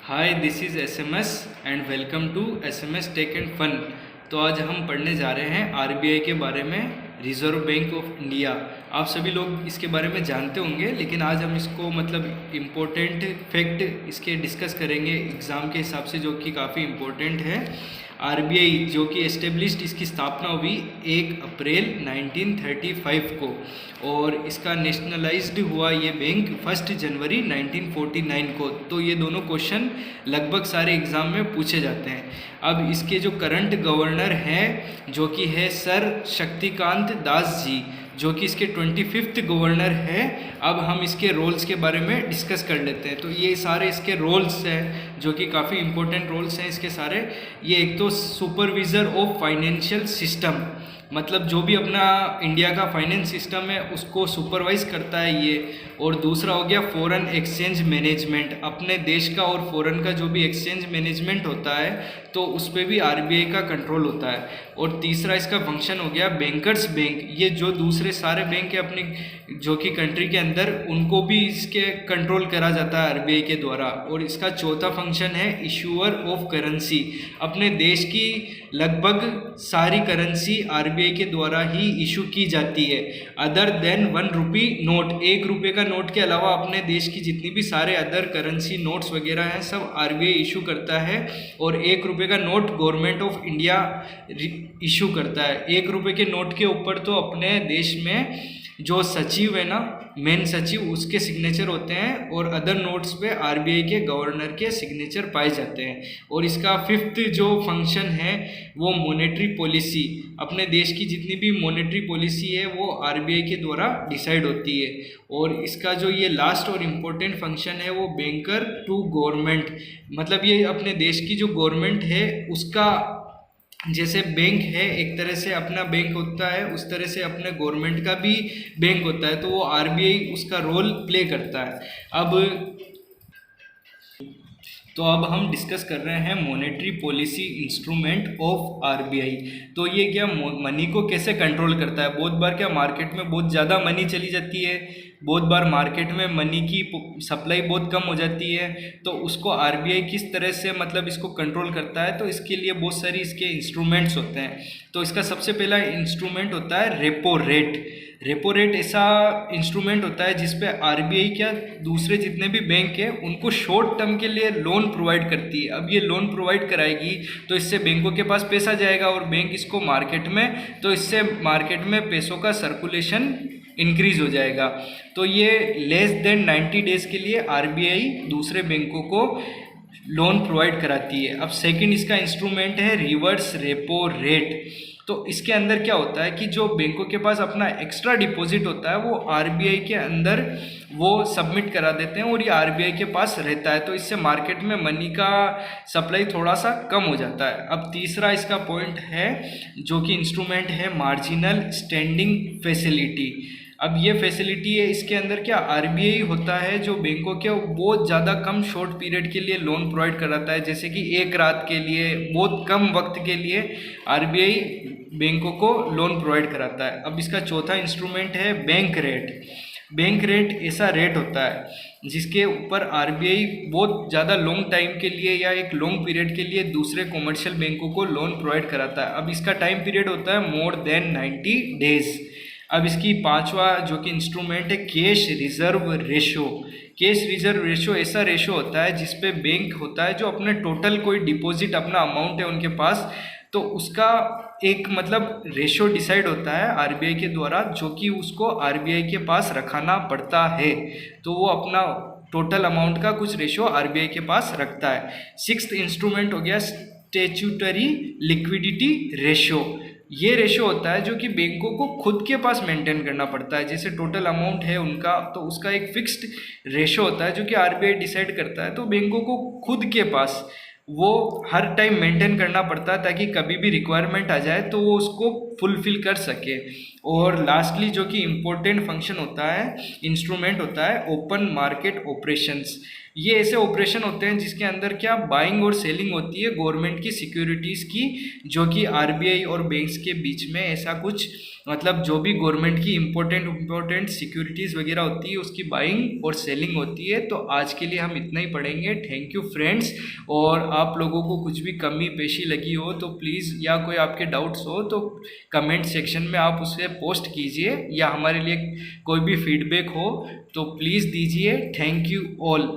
Hi this is SMS and welcome to SMS tech and fun. तो आज हम पढ़ने जा रहे हैं आरबीआई के बारे में, रिजर्व बैंक ऑफ इंडिया। आप सभी लोग इसके बारे में जानते होंगे, लेकिन आज हम इसको इम्पोर्टेंट फैक्ट इसके डिस्कस करेंगे एग्ज़ाम के हिसाब से, जो कि काफ़ी इम्पोर्टेंट है। आरबीआई जो कि एस्टेब्लिश्ड, इसकी स्थापना हुई 1 अप्रैल 1935 को, और इसका नेशनलाइज्ड हुआ ये बैंक 1 जनवरी 1949 को। तो ये दोनों क्वेश्चन लगभग सारे एग्ज़ाम में पूछे जाते हैं। अब इसके जो करंट गवर्नर हैं, जो कि है सर शक्तिकांत दास जी, जो कि इसके 25th गवर्नर है। अब हम इसके रोल्स के बारे में डिस्कस कर लेते हैं। तो ये सारे इसके रोल्स हैं, जो कि काफ़ी इंपॉर्टेंट रोल्स हैं इसके सारे। ये एक तो सुपरविज़र ऑफ फाइनेंशियल सिस्टम, मतलब जो भी अपना इंडिया का फाइनेंस सिस्टम है उसको सुपरवाइज करता है ये। और दूसरा हो गया फॉरेन एक्सचेंज मैनेजमेंट, अपने देश का और फॉरेन का जो भी एक्सचेंज मैनेजमेंट होता है तो उस पर भी आरबीआई का कंट्रोल होता है। और तीसरा इसका फंक्शन हो गया बैंकर्स बैंक, ये जो दूसरे सारे बैंक है अपनी जो कि कंट्री के अंदर, उनको भी इसके कंट्रोल करा जाता है आरबीआई के द्वारा। और इसका चौथा फंक्शन है इशूअर ऑफ करेंसी, अपने देश की लगभग सारी करेंसी आरबीआई के द्वारा ही इशू की जाती है, अदर देन 1 रुपी नोट। 1 रुपये का नोट के अलावा अपने देश की जितनी भी सारे अदर करेंसी नोट्स वगैरह हैं सब आरबीआई इशू करता है। और 1 रुपये का note government of India issue करता है। 1 रुपये के नोट के ऊपर तो अपने देश में जो सचिव है ना, मेन सचिव, उसके सिग्नेचर होते हैं, और अदर नोट्स पे आरबीआई के गवर्नर के सिग्नेचर पाए जाते हैं। और इसका 5th जो फंक्शन है वो मॉनेटरी पॉलिसी, अपने देश की जितनी भी मॉनेटरी पॉलिसी है वो आरबीआई के द्वारा डिसाइड होती है। और इसका जो ये लास्ट और इम्पोर्टेंट फंक्शन है वो बैंकर टू गवर्नमेंट, मतलब ये अपने देश की जो गवर्नमेंट है उसका, जैसे बैंक है एक तरह से अपना बैंक होता है, उस तरह से अपने गवर्नमेंट का भी बैंक होता है, तो वो आरबीआई उसका रोल प्ले करता है। अब हम डिस्कस कर रहे हैं monetary policy instrument of RBI. तो ये क्या मनी को कैसे कंट्रोल करता है। बहुत बार क्या मार्केट में बहुत ज़्यादा मनी चली जाती है, बहुत बार मार्केट में मनी की सप्लाई बहुत कम हो जाती है, तो उसको आरबीआई किस तरह से इसको कंट्रोल करता है। तो इसके लिए बहुत सारी इसके इंस्ट्रूमेंट्स होते हैं। तो इसका सबसे पहला इंस्ट्रूमेंट होता है रेपो रेट। रेपो रेट ऐसा इंस्ट्रूमेंट होता है जिस पे आरबीआई क्या दूसरे जितने भी बैंक है उनको शॉर्ट टर्म के लिए लोन प्रोवाइड करती है। अब ये लोन प्रोवाइड कराएगी तो इससे बैंकों के पास पैसा जाएगा और बैंक इसको मार्केट में, तो इससे मार्केट में पैसों का सर्कुलेशन इंक्रीज हो जाएगा। तो ये लेस देन 90 डेज़ के लिए आरबीआई दूसरे बैंकों को लोन प्रोवाइड कराती है। अब सेकंड इसका इंस्ट्रूमेंट है रिवर्स रेपो रेट। तो इसके अंदर क्या होता है कि जो बैंकों के पास अपना एक्स्ट्रा डिपॉजिट होता है वो आरबीआई के अंदर वो सबमिट करा देते हैं और ये आरबीआई के पास रहता है, तो इससे मार्केट में मनी का सप्लाई थोड़ा सा कम हो जाता है। अब तीसरा इसका पॉइंट है जो कि इंस्ट्रूमेंट है मार्जिनल स्टैंडिंग फैसिलिटी। अब ये फैसिलिटी है, इसके अंदर क्या आरबीआई होता है जो बैंकों के बहुत ज़्यादा कम शॉर्ट पीरियड के लिए लोन प्रोवाइड कराता है, जैसे कि एक रात के लिए, बहुत कम वक्त के लिए आरबीआई बैंकों को लोन प्रोवाइड कराता है। अब इसका चौथा इंस्ट्रूमेंट है बैंक रेट। बैंक रेट ऐसा रेट होता है जिसके ऊपर आरबीआई बहुत ज़्यादा लॉन्ग टाइम के लिए या एक लॉन्ग पीरियड के लिए दूसरे कॉमर्शियल बैंकों को लोन प्रोवाइड कराता है। अब इसका टाइम पीरियड होता है मोर देन 90 डेज। अब इसकी पांचवा जो कि इंस्ट्रूमेंट है cash reserve ratio. Cash reserve ratio ऐसा रेशो होता है जिस पे बैंक होता है जो अपने टोटल कोई डिपॉजिट अपना अमाउंट है उनके पास, तो उसका एक रेशो डिसाइड होता है आरबीआई के द्वारा, जो कि उसको आरबीआई के पास रखाना पड़ता है। तो वो अपना टोटल अमाउंट का कुछ रेशो आरबीआई के पास रखता है। 6th इंस्ट्रूमेंट हो गया स्टैट्यूटरी लिक्विडिटी रेशो। ये रेशो होता है जो कि बैंकों को खुद के पास मेंटेन करना पड़ता है, जैसे टोटल अमाउंट है उनका, तो उसका एक फिक्स्ड रेशो होता है जो कि आरबीआई डिसाइड करता है। तो बैंकों को खुद के पास वो हर टाइम मेंटेन करना पड़ता है ताकि कभी भी रिक्वायरमेंट आ जाए तो वो उसको फुलफिल कर सके। और लास्टली जो कि इम्पोर्टेंट फंक्शन होता है, इंस्ट्रूमेंट होता है ओपन मार्केट ऑपरेशंस। ये ऐसे ऑपरेशन होते हैं जिसके अंदर क्या बाइंग और सेलिंग होती है गवर्नमेंट की सिक्योरिटीज़ की, जो कि आरबीआई और बैंक्स के बीच में ऐसा कुछ, मतलब जो भी गवर्नमेंट की इम्पोर्टेंट सिक्योरिटीज़ वगैरह होती है उसकी बाइंग और सेलिंग होती है। तो आज के लिए हम इतना ही पढ़ेंगे। Thank you friends. और आप लोगों को कुछ भी कमी पेशी लगी हो तो प्लीज़, या कोई आपके डाउट्स हो तो कमेंट सेक्शन में आप उसे पोस्ट कीजिए, या हमारे लिए कोई भी फीडबैक हो तो प्लीज़ दीजिए। Thank you all.